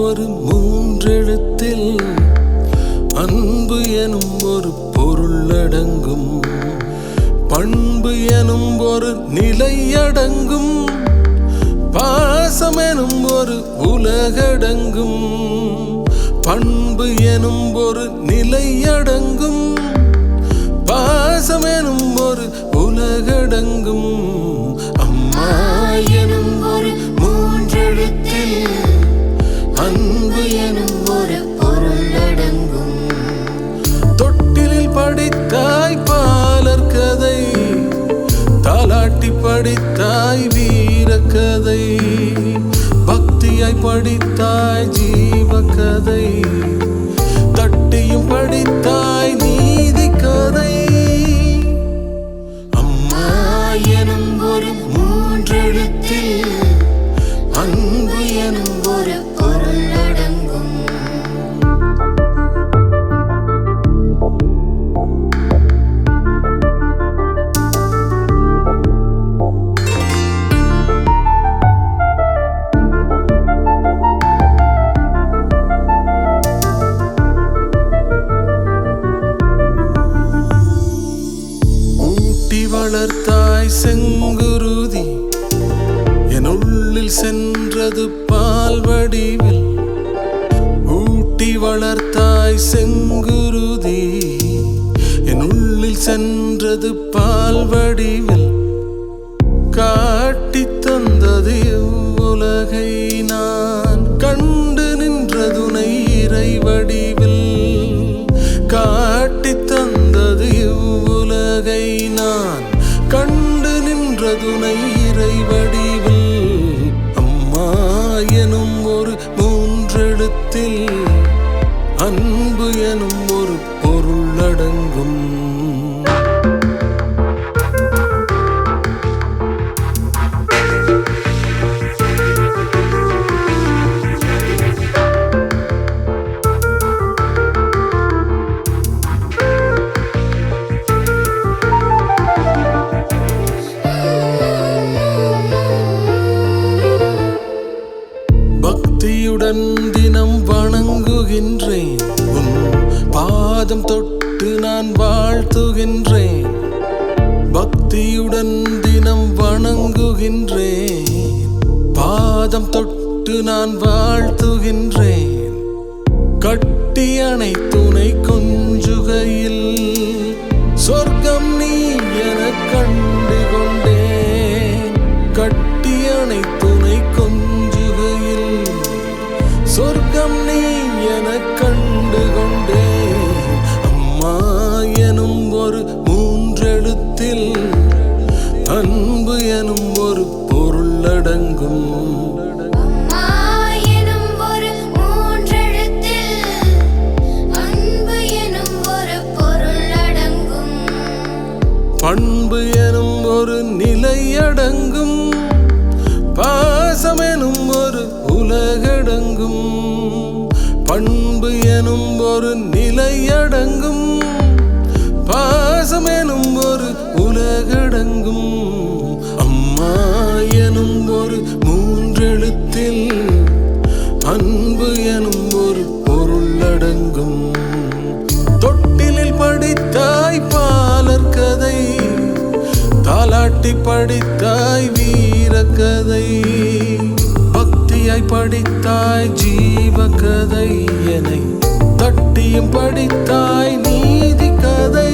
ஒரு மூன்றெழுத்தில் அன்பு எனும் ஒரு பொருள் அடங்கும். பண்பு எனும் ஒரு நிலை அடங்கும். பாசம் எனும் ஒரு உலகடங்கும். பண்பு எனும் ஒரு நிலை அடங்கும். பாசம் எனும் ஒரு உலகடங்கும். அம்மா எனும் ஒரு மூன்றெழுத்தில் அன்பு எனும் ஒரு பொருள் அடங்கும். தொட்டிலில் படித்தாய் பாலர் கதை, தாலாட்டி படித்தாய் வீரக்கதை, பக்தியாய் படித்தாய் ஜீவ கதை, தட்டியும் படித்தாய் நீதி கதை. அம்மா எனும் ஒரு மூன்றெழுத்தில் அன்பு எனும் ஒரு பொருள் அடங்கும். வளர்த்தாய் செங்குருதி, என் உள்ளில் சென்றது பால் வடிவில். ஊட்டி வளர்த்தாய் செங்குருதி, என் உள்ளில் சென்றது பால் வடிவில். காட்டி தந்தது உலகை நான் கண்டு நின்றதுனை இறை வடிவில். காட்டி தந்தது உலகை நான் கண்டு நின்றதுனை இறை வடிவில். அம்மா எனும் ஒரு மூன்றெழுத்தில் அன்பு எனும் ஒரு பொருள் அடங்கும். பக்தியுடன் தினம் வணங்குகின்றேன், உன் பாதம் தொட்டு நான் வாழ்த்துகின்றேன். பக்தியுடன் தினம் வணங்குகின்றேன், பாதம் தொட்டு நான் வாழ்த்துகின்றேன். கட்டி அணைத்துணை கொஞ்சுகையில் சொர்க்கம் நீ என கண்டு கொண்டேன். கட்டி அணைத்துணை கொஞ்சுகையில் சொர்க்கம் நீ என கண்டு கொண்டேன். அம்மா எனும் ஒரு மூன்றெழுத்தில் அன்பு எனும் ஒரு பொருள் அடங்கும். பண்பு எனும் ஒரு நிலை அடங்கும். பாசம் எனும் ஒரு உலகடங்கும். பண்பு எனும் ஒரு நிலை அடங்கும். பாசம் எனும் ஒரு உலகடங்கும். அம்மா எனும் ஒரு மூன்றெழுத்தில் அன்பு எனும் ஒரு பொருள் அடங்கும். தொட்டிலில் படித்தாய் பாலர் கதை, தாலாட்டி படித்தாய் வீரக்கதை, பக்தியாய் படித்தாய் ஜீவ கதை, என்னை தட்டியும் படித்தாய் நீதி கதை.